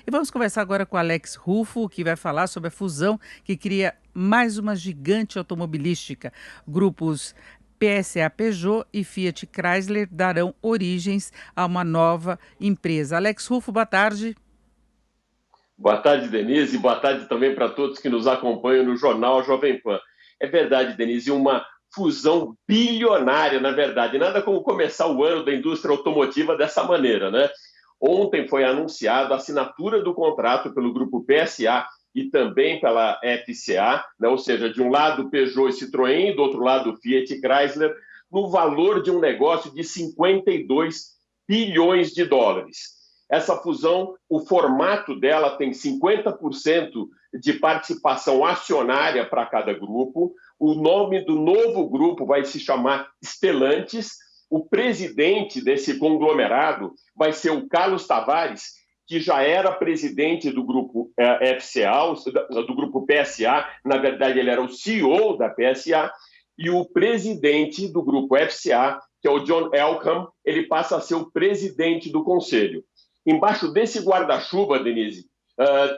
E vamos conversar agora com Alex Rufo, que vai falar sobre a fusão que cria mais uma gigante automobilística. Grupos PSA Peugeot e Fiat Chrysler darão origens a uma nova empresa. Alex Rufo, boa tarde. Boa tarde, Denise, e boa tarde também para todos que nos acompanham no Jornal Jovem Pan. É verdade, Denise, uma fusão bilionária, na verdade. Nada como começar o ano da indústria automotiva dessa maneira, né? Ontem foi anunciada a assinatura do contrato pelo grupo PSA e também pela FCA, né? Ou seja, de um lado Peugeot e Citroën, do outro lado Fiat e Chrysler, no valor de um negócio de 52 bilhões de dólares. Essa fusão, o formato dela tem 50% de participação acionária para cada grupo. O nome do novo grupo vai se chamar Stellantis. O presidente desse conglomerado vai ser o Carlos Tavares, que já era presidente do grupo FCA, do grupo PSA. Na verdade, ele era o CEO da PSA. E o presidente do grupo FCA, que é o John Elkann, ele passa a ser o presidente do conselho. Embaixo desse guarda-chuva, Denise,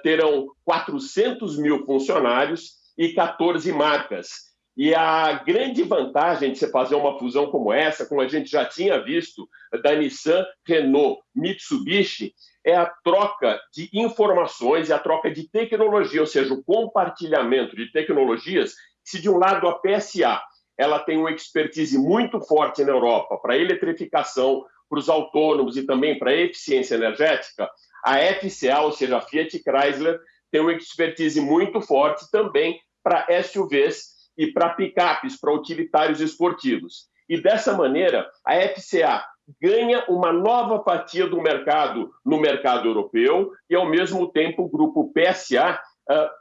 terão 400 mil funcionários e 14 marcas. E a grande vantagem de você fazer uma fusão como essa, como a gente já tinha visto da Nissan, Renault, Mitsubishi, é a troca de informações e a troca de tecnologia, ou seja, o compartilhamento de tecnologias. Se de um lado a PSA ela tem uma expertise muito forte na Europa para eletrificação, para os autônomos e também para a eficiência energética, a FCA, ou seja, a Fiat Chrysler, tem uma expertise muito forte também para SUVs e para picapes, para utilitários esportivos. E dessa maneira, a FCA ganha uma nova fatia do mercado no mercado europeu e, ao mesmo tempo, o grupo PSA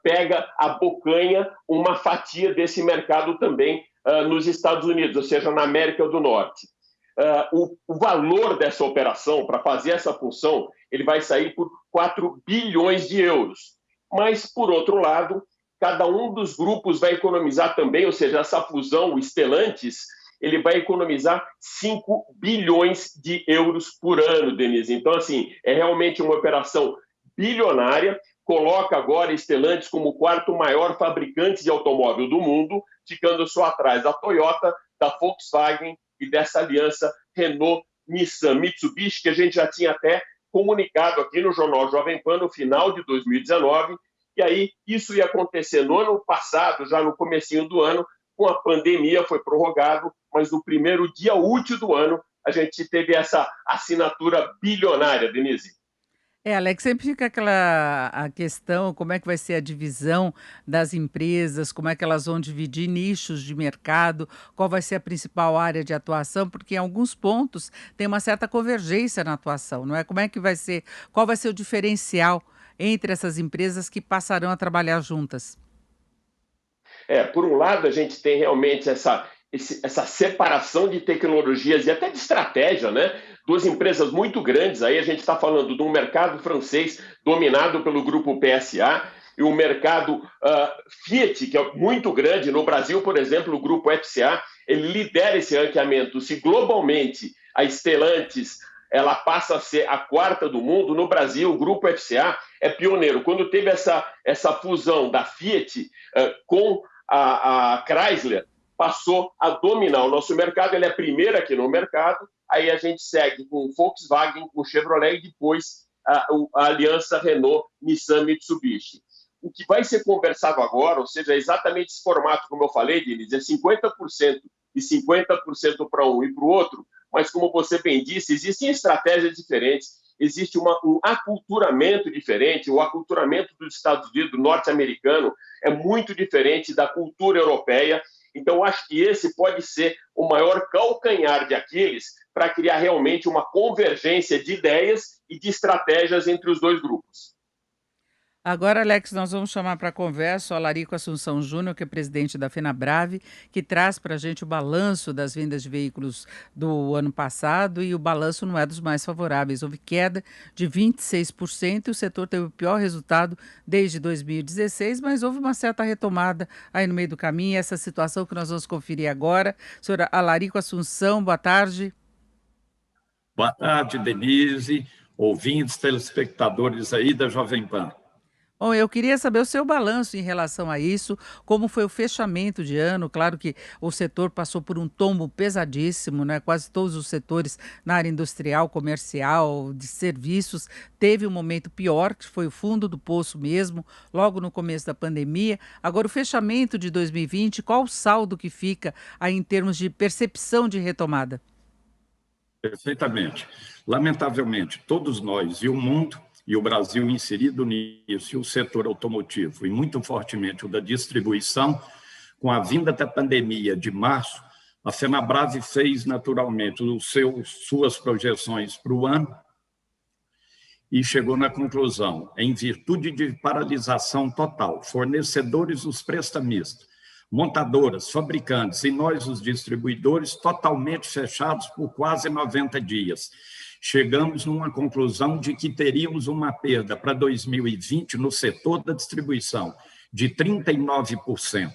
pega, abocanha uma fatia desse mercado também nos Estados Unidos, ou seja, na América do Norte. O valor dessa operação, para fazer essa função, ele vai sair por 4 bilhões de euros. Mas, por outro lado, cada um dos grupos vai economizar também, ou seja, essa fusão, o Stellantis, ele vai economizar 5 bilhões de euros por ano, Denise. Então, assim, é realmente uma operação bilionária, coloca agora Stellantis como o quarto maior fabricante de automóvel do mundo, ficando só atrás da Toyota, da Volkswagen e dessa aliança Renault, Nissan, Mitsubishi, que a gente já tinha até comunicado aqui no Jornal Jovem Pan no final de 2019, e aí isso ia acontecer no ano passado, já no comecinho do ano, com a pandemia foi prorrogado, mas no primeiro dia útil do ano a gente teve essa assinatura bilionária, Denise. Alex, sempre fica aquela a questão, como é que vai ser a divisão das empresas, como é que elas vão dividir nichos de mercado, qual vai ser a principal área de atuação, porque em alguns pontos tem uma certa convergência na atuação, não é? Como é que vai ser, qual vai ser o diferencial entre essas empresas que passarão a trabalhar juntas? Por um lado, a gente tem realmente essa separação de tecnologias e até de estratégia, né? Duas empresas muito grandes, aí a gente está falando de um mercado francês dominado pelo grupo PSA e um mercado Fiat, que é muito grande. No Brasil, por exemplo, o grupo FCA, ele lidera esse ranqueamento. Se globalmente a Stellantis ela passa a ser a quarta do mundo, no Brasil, o grupo FCA é pioneiro. Quando teve essa fusão da Fiat com a Chrysler, passou a dominar o nosso mercado, ele é a primeira aqui no mercado, aí a gente segue com Volkswagen, com Chevrolet e depois a aliança Renault, Nissan, Mitsubishi. O que vai ser conversado agora, ou seja, exatamente esse formato, como eu falei, Denise, é 50% e 50% para um e para o outro, mas como você bem disse, existem estratégias diferentes, existe um aculturamento diferente, o aculturamento dos Estados Unidos, do norte-americano, é muito diferente da cultura europeia. Então, acho que esse pode ser o maior calcanhar de Aquiles para criar realmente uma convergência de ideias e de estratégias entre os dois grupos. Agora, Alex, nós vamos chamar para a conversa o Alarico Assunção Júnior, que é presidente da FenaBrave, que traz para a gente o balanço das vendas de veículos do ano passado e o balanço não é dos mais favoráveis. Houve queda de 26% e o setor teve o pior resultado desde 2016, mas houve uma certa retomada aí no meio do caminho. Essa situação que nós vamos conferir agora. Senhora Alarico Assunção, boa tarde. Boa tarde, Denise. ouvintes, telespectadores aí da Jovem Pan. Bom, eu queria saber o seu balanço em relação a isso, como foi o fechamento de ano. Claro que o setor passou por um tombo pesadíssimo, né? Quase todos os setores na área industrial, comercial, de serviços, teve um momento pior, que foi o fundo do poço mesmo, logo no começo da pandemia. Agora, o fechamento de 2020, qual o saldo que fica aí em termos de percepção de retomada? Perfeitamente. Lamentavelmente, todos nós e o mundo, e o Brasil inserido nisso, e o setor automotivo, e muito fortemente o da distribuição, com a vinda da pandemia de março, a FenaBrave fez naturalmente suas projeções para o ano e chegou na conclusão, em virtude de paralisação total, fornecedores, os prestamistas, montadoras, fabricantes e nós, os distribuidores, totalmente fechados por quase 90 dias. Chegamos numa conclusão de que teríamos uma perda para 2020 no setor da distribuição de 39%.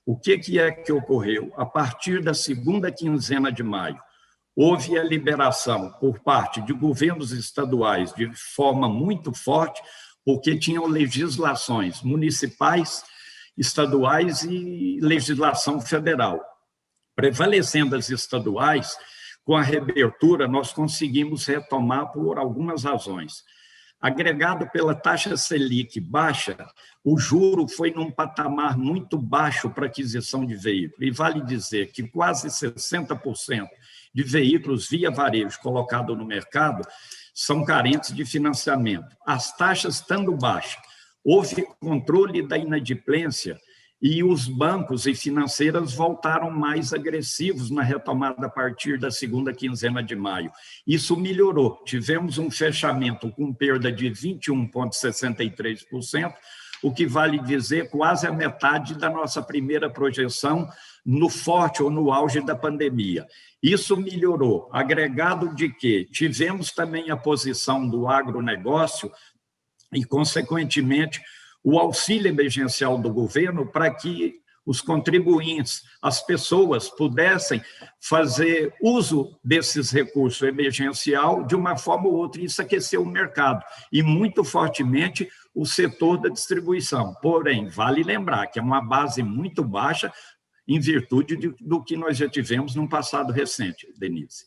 O que é que ocorreu? A partir da segunda quinzena de maio, houve a liberação por parte de governos estaduais de forma muito forte, porque tinham legislações municipais, estaduais e legislação federal. Prevalecendo as estaduais, com a reabertura, nós conseguimos retomar por algumas razões. Agregado pela taxa Selic baixa, o juro foi num patamar muito baixo para aquisição de veículo. E vale dizer que quase 60% de veículos via varejo colocado no mercado são carentes de financiamento. As taxas estando baixas, houve controle da inadimplência e os bancos e financeiras voltaram mais agressivos na retomada a partir da segunda quinzena de maio. Isso melhorou. Tivemos um fechamento com perda de 21,63%, o que vale dizer quase a metade da nossa primeira projeção no forte ou no auge da pandemia. Isso melhorou, agregado de que tivemos também a posição do agronegócio e, consequentemente, o auxílio emergencial do governo para que os contribuintes, as pessoas, pudessem fazer uso desses recursos emergencial de uma forma ou outra. Isso aqueceu o mercado e muito fortemente o setor da distribuição. Porém, vale lembrar que é uma base muito baixa em virtude do que nós já tivemos no passado recente, Denise.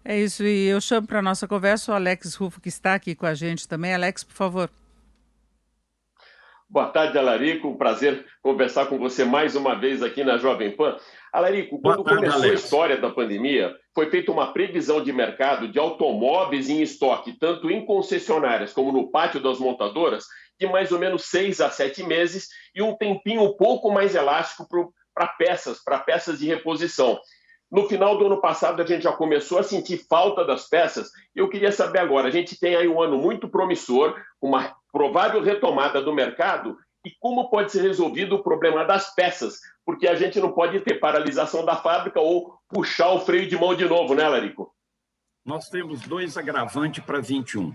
É isso, e eu chamo para a nossa conversa o Alex Rufo, que está aqui com a gente também. Alex, por favor. Boa tarde, Alarico. Um prazer conversar com você mais uma vez aqui na Jovem Pan. Alarico, quando começou a história da pandemia, foi feita uma previsão de mercado de automóveis em estoque, tanto em concessionárias como no pátio das montadoras, de mais ou menos 6 a 7 meses e um tempinho um pouco mais elástico para peças de reposição. No final do ano passado, a gente já começou a sentir falta das peças. Eu queria saber agora, a gente tem aí um ano muito promissor, uma provável retomada do mercado, e como pode ser resolvido o problema das peças? Porque a gente não pode ter paralisação da fábrica ou puxar o freio de mão de novo, né, Larico? Nós temos 2 agravantes para 21.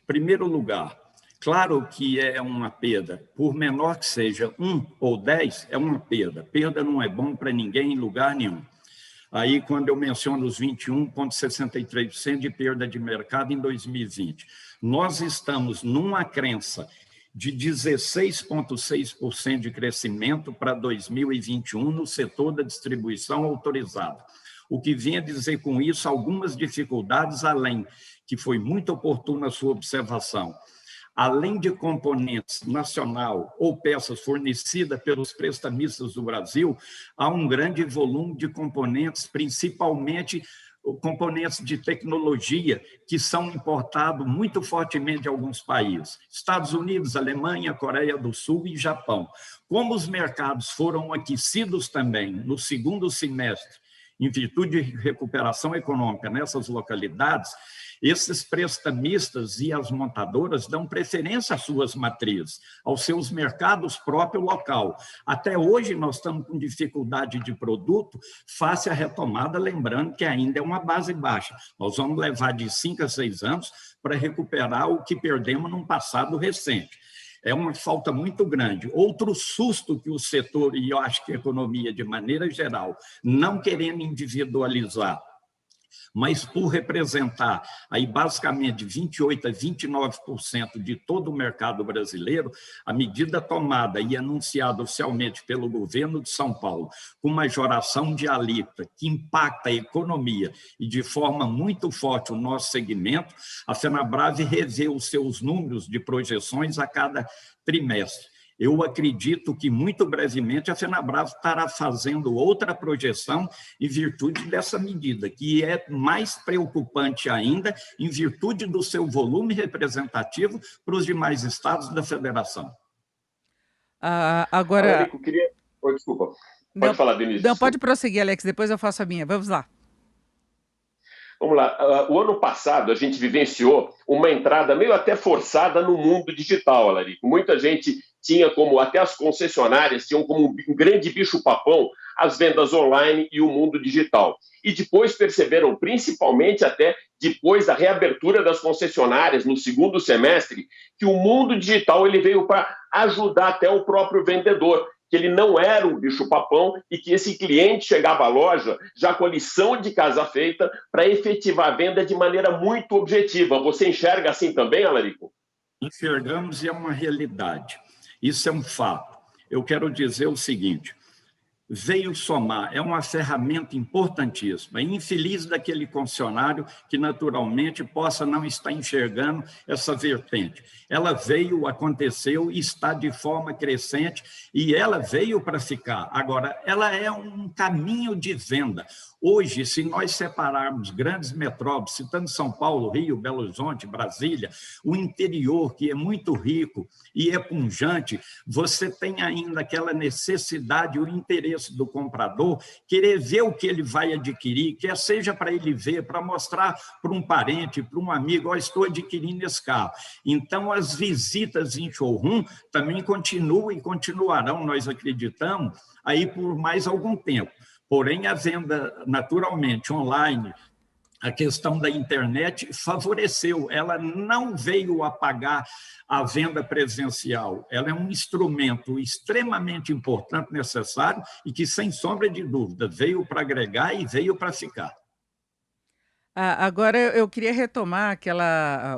Primeiro lugar, claro que é uma perda, por menor que seja 1 ou 10, é uma perda. Perda não é bom para ninguém em lugar nenhum. Aí, quando eu menciono os 21,63% de perda de mercado em 2020, nós estamos numa crença de 16,6% de crescimento para 2021 no setor da distribuição autorizada. O que vem a dizer com isso algumas dificuldades, além que foi muito oportuna a sua observação. Além de componentes nacional ou peças fornecidas pelos prestamistas do Brasil, há um grande volume de componentes, principalmente componentes de tecnologia, que são importados muito fortemente de alguns países. Estados Unidos, Alemanha, Coreia do Sul e Japão. Como os mercados foram aquecidos também no segundo semestre, em virtude de recuperação econômica nessas localidades, esses prestamistas e as montadoras dão preferência às suas matrizes, aos seus mercados próprio local. Até hoje nós estamos com dificuldade de produto face à retomada, lembrando que ainda é uma base baixa. Nós vamos levar de 5 a 6 anos para recuperar o que perdemos num passado recente. É uma falta muito grande. Outro susto que o setor, e eu acho que a economia de maneira geral, não querendo individualizar, mas por representar aí basicamente 28% a 29% de todo o mercado brasileiro, a medida tomada e anunciada oficialmente pelo governo de São Paulo, com majoração de alíquota que impacta a economia e de forma muito forte o nosso segmento, a Fenabrave revê os seus números de projeções a cada trimestre. Eu acredito que, muito brevemente, a Fenabrave estará fazendo outra projeção em virtude dessa medida, que é mais preocupante ainda em virtude do seu volume representativo para os demais estados da federação. Agora... Alarico, queria... Oh, desculpa. Não, Pode falar, Denise. não, pode prosseguir, Alex, depois eu faço a minha. Vamos lá. Vamos lá. O ano passado, a gente vivenciou uma entrada meio até forçada no mundo digital, Alarico. Muita gente tinha como, até as concessionárias, tinham como um grande bicho-papão as vendas online e o mundo digital. E depois perceberam, principalmente até depois da reabertura das concessionárias no segundo semestre, que o mundo digital ele veio para ajudar até o próprio vendedor, que ele não era um bicho-papão e que esse cliente chegava à loja já com a lição de casa feita para efetivar a venda de maneira muito objetiva. Você enxerga assim também, Alarico? Enxergamos e é uma realidade. Isso é um fato. Eu quero dizer o seguinte, veio somar, é uma ferramenta importantíssima, infeliz daquele concessionário que naturalmente possa não estar enxergando essa vertente. Ela veio, aconteceu e está de forma crescente e ela veio para ficar. Agora, ela é um caminho de venda. Hoje, se nós separarmos grandes metrópoles, citando São Paulo, Rio, Belo Horizonte, Brasília, o interior, que é muito rico e é pujante, você tem ainda aquela necessidade, o interesse do comprador, querer ver o que ele vai adquirir, quer seja para ele ver, para mostrar para um parente, para um amigo, ó, estou adquirindo esse carro. Então, as visitas em showroom também continuam e continuarão, nós acreditamos, aí por mais algum tempo. Porém, a venda naturalmente online, a questão da internet favoreceu, ela não veio apagar a venda presencial, ela é um instrumento extremamente importante, necessário e que, sem sombra de dúvida, veio para agregar e veio para ficar. Agora eu queria retomar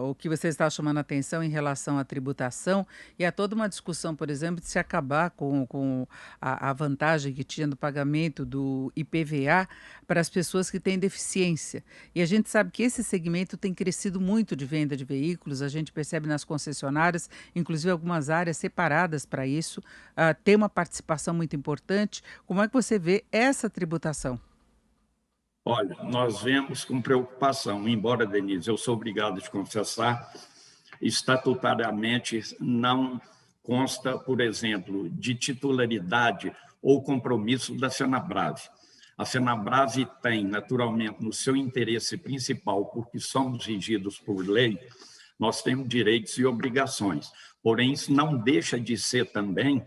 o que você estava chamando a atenção em relação à tributação e a toda uma discussão, por exemplo, de se acabar com a vantagem que tinha do pagamento do IPVA para as pessoas que têm deficiência. E a gente sabe que esse segmento tem crescido muito de venda de veículos, a gente percebe nas concessionárias, inclusive algumas áreas separadas para isso, tem uma participação muito importante. Como é que você vê essa tributação? Olha, nós vemos com preocupação, embora, Denise, eu sou obrigado a te confessar, estatutariamente não consta, por exemplo, de titularidade ou compromisso da Fenabrave. A Fenabrave tem, naturalmente, no seu interesse principal, porque somos regidos por lei, nós temos direitos e obrigações. Porém, isso não deixa de ser também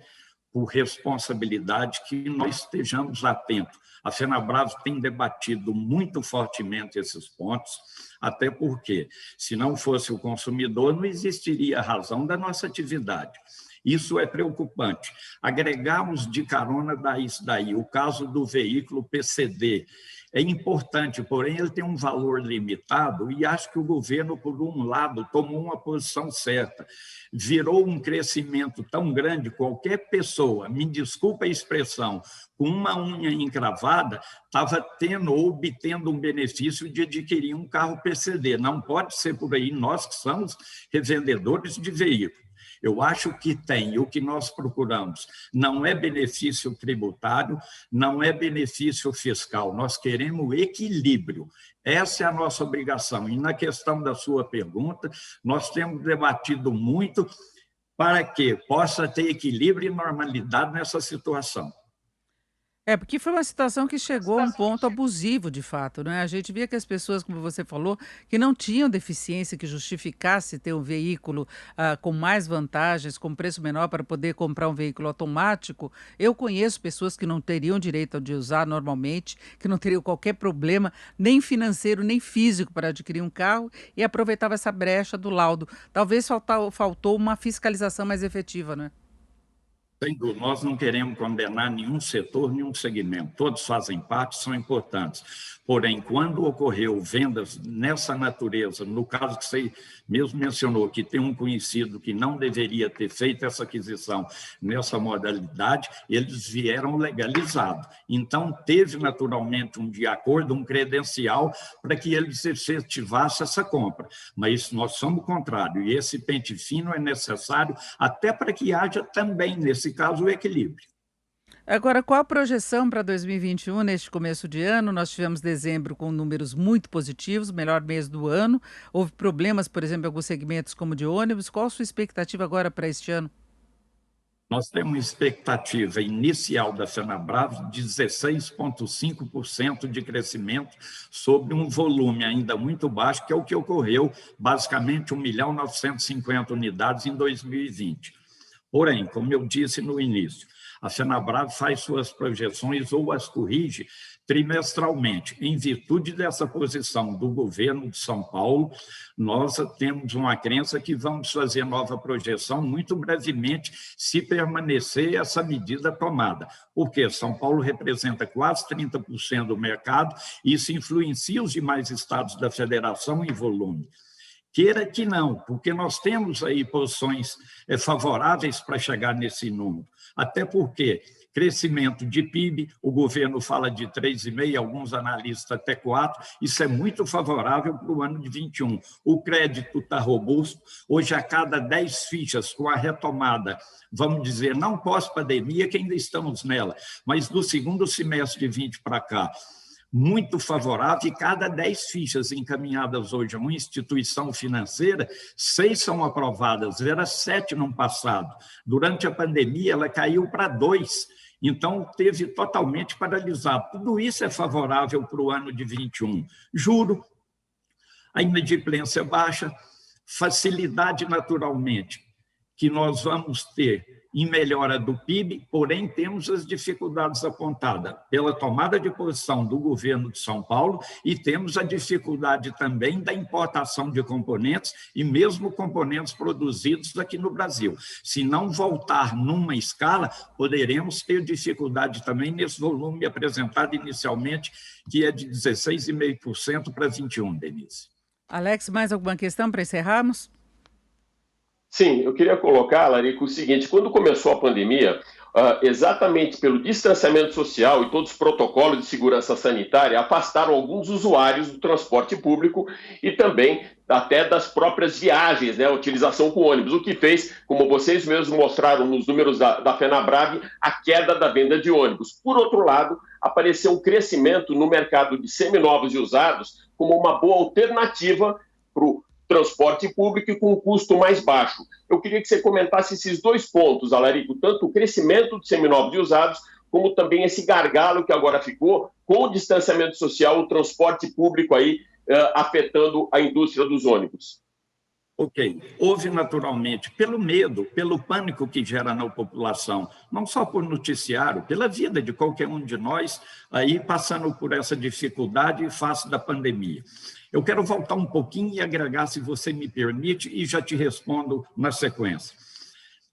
por responsabilidade que nós estejamos atentos. A Fenabrave tem debatido muito fortemente esses pontos, até porque, se não fosse o consumidor, não existiria a razão da nossa atividade. Isso é preocupante. Agregarmos de carona isso daí, o caso do veículo PCD, é importante, porém ele tem um valor limitado e acho que o governo, por um lado, tomou uma posição certa. Virou um crescimento tão grande, qualquer pessoa, me desculpa a expressão, com uma unha encravada, estava tendo ou obtendo um benefício de adquirir um carro PCD. Não pode ser por aí, nós que somos revendedores de veículos. Eu acho que tem, o que nós procuramos não é benefício tributário, não é benefício fiscal, nós queremos equilíbrio. Essa é a nossa obrigação. E na questão da sua pergunta, nós temos debatido muito para que possa ter equilíbrio e normalidade nessa situação. Porque foi uma situação que chegou a um ponto abusivo, de fato, né? A gente via que as pessoas, como você falou, que não tinham deficiência que justificasse ter um veículo com mais vantagens, com preço menor para poder comprar um veículo automático. Eu conheço pessoas que não teriam direito de usar normalmente, que não teriam qualquer problema, nem financeiro, nem físico, para adquirir um carro e aproveitava essa brecha do laudo. Talvez faltou uma fiscalização mais efetiva, né? Sem dúvida, nós não queremos condenar nenhum setor, nenhum segmento. Todos fazem parte, são importantes. Porém, quando ocorreu vendas nessa natureza, no caso que você mesmo mencionou, que tem um conhecido que não deveria ter feito essa aquisição nessa modalidade, eles vieram legalizados. Então, teve naturalmente um de acordo, um credencial para que eles efetivassem essa compra. Mas nós somos o contrário, e esse pente fino é necessário até para que haja também, nesse caso, o equilíbrio. Agora, qual a projeção para 2021 neste começo de ano? Nós tivemos dezembro com números muito positivos, melhor mês do ano. Houve problemas, por exemplo, em alguns segmentos como de ônibus. Qual a sua expectativa agora para este ano? Nós temos uma expectativa inicial da Fenabrave de 16,5% de crescimento sobre um volume ainda muito baixo, que é o que ocorreu, basicamente 1.950.000 unidades em 2020. Porém, como eu disse no início, a Fenabrave faz suas projeções ou as corrige trimestralmente. Em virtude dessa posição do governo de São Paulo, nós temos uma crença que vamos fazer nova projeção muito brevemente, se permanecer essa medida tomada, porque São Paulo representa quase 30% do mercado e isso influencia os demais estados da federação em volume. Queira que não, porque nós temos aí posições favoráveis para chegar nesse número. Até porque crescimento de PIB, o governo fala de 3,5%, alguns analistas até 4%, isso é muito favorável para o ano de 21. O crédito está robusto, hoje a cada 10 fichas com a retomada, vamos dizer, não pós-pandemia, que ainda estamos nela, mas do segundo semestre de 20 para cá, muito favorável, e cada 10 fichas encaminhadas hoje a uma instituição financeira, 6 são aprovadas, era 7 no passado. Durante a pandemia, ela caiu para 2, então teve totalmente paralisado. Tudo isso é favorável para o ano de 21. Juro, a inadimplência baixa, facilidade naturalmente que nós vamos ter em melhora do PIB, porém temos as dificuldades apontadas pela tomada de posição do governo de São Paulo e temos a dificuldade também da importação de componentes e mesmo componentes produzidos aqui no Brasil. Se não voltar numa escala, poderemos ter dificuldade também nesse volume apresentado inicialmente, que é de 16,5% para 21%, Denise. Alex, mais alguma questão para encerrarmos? Sim, eu queria colocar, Larico, o seguinte: quando começou a pandemia, exatamente pelo distanciamento social e todos os protocolos de segurança sanitária, afastaram alguns usuários do transporte público e também até das próprias viagens, né, a utilização com ônibus, o que fez, como vocês mesmos mostraram nos números da Fenabrave, a queda da venda de ônibus. Por outro lado, apareceu um crescimento no mercado de seminovos e usados como uma boa alternativa para o transporte público e com um custo mais baixo. Eu queria que você comentasse esses dois pontos, Alarico, tanto o crescimento de seminovos e usados, como também esse gargalo que agora ficou com o distanciamento social, o transporte público aí afetando a indústria dos ônibus. Ok, houve naturalmente, pelo medo, pelo pânico que gera na população, não só por noticiário, pela vida de qualquer um de nós, aí passando por essa dificuldade face da pandemia. Eu quero voltar um pouquinho e agregar, se você me permite, e já te respondo na sequência.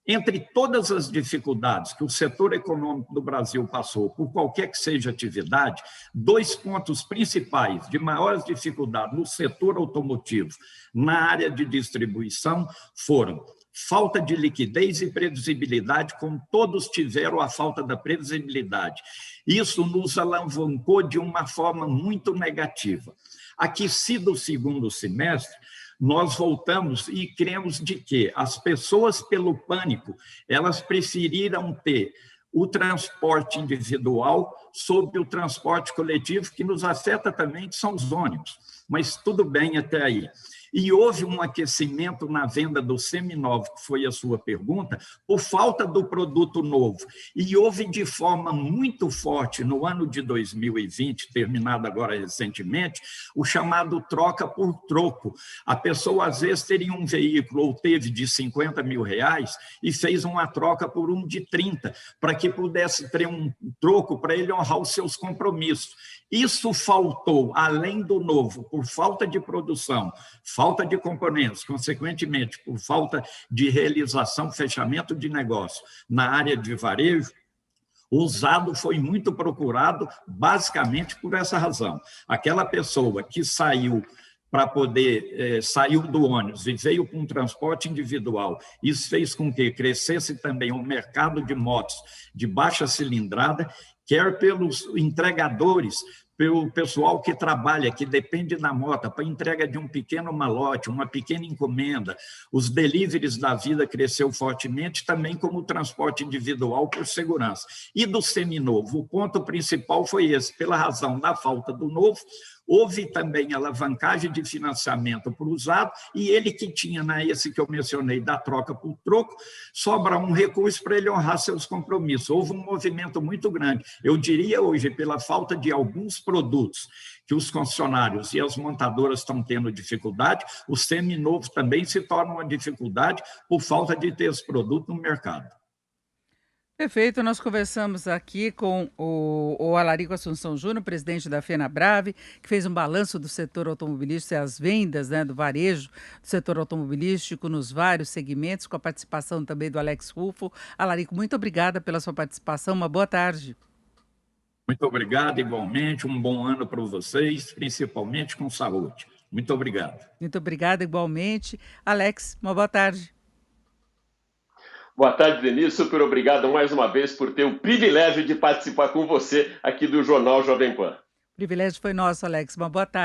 Entre todas as dificuldades que o setor econômico do Brasil passou, por qualquer que seja a atividade, 2 pontos principais de maiores dificuldades no setor automotivo, na área de distribuição, foram falta de liquidez e previsibilidade, como todos tiveram a falta da previsibilidade. Isso nos alavancou de uma forma muito negativa. Aquecido o segundo semestre, nós voltamos e cremos de que as pessoas, pelo pânico, elas preferiram ter o transporte individual sobre o transporte coletivo, que nos afeta também, que são os ônibus. Mas tudo bem até aí. E houve um aquecimento na venda do seminovo, que foi a sua pergunta, por falta do produto novo. E houve de forma muito forte no ano de 2020, terminado agora recentemente, o chamado troca por troco. A pessoa, às vezes, teria um veículo, ou teve de R$50 mil, e fez uma troca por um de 30, para que pudesse ter um troco para ele honrar os seus compromissos. Isso faltou, além do novo, por falta de produção, falta falta de componentes, consequentemente, por falta de realização, fechamento de negócio na área de varejo, o usado foi muito procurado basicamente por essa razão. Aquela pessoa que saiu para poder, saiu do ônibus e veio com um transporte individual, isso fez com que crescesse também o mercado de motos de baixa cilindrada, quer pelos entregadores, pelo pessoal que trabalha, que depende da moto, para entrega de um pequeno malote, uma pequena encomenda. Os deliveries da vida cresceu fortemente, também como transporte individual por segurança. E do seminovo, o ponto principal foi esse, pela razão da falta do novo, houve também alavancagem de financiamento para o usado, e ele que tinha, esse que eu mencionei, da troca por troco, sobra um recurso para ele honrar seus compromissos. Houve um movimento muito grande. Eu diria hoje, pela falta de alguns produtos que os concessionários e as montadoras estão tendo dificuldade, o seminovo também se torna uma dificuldade por falta de ter esse produto no mercado. Perfeito, nós conversamos aqui com o Alarico Assunção Júnior, presidente da FenaBrave, que fez um balanço do setor automobilístico e as vendas, do varejo do setor automobilístico nos vários segmentos, com a participação também do Alex Rufo. Alarico, muito obrigada pela sua participação, uma boa tarde. Muito obrigado, igualmente, um bom ano para vocês, principalmente com saúde. Muito obrigado. Muito obrigada, igualmente. Alex, uma boa tarde. Boa tarde, Denise. Super obrigado mais uma vez por ter o privilégio de participar com você aqui do Jornal Jovem Pan. O privilégio foi nosso, Alex. Uma boa tarde.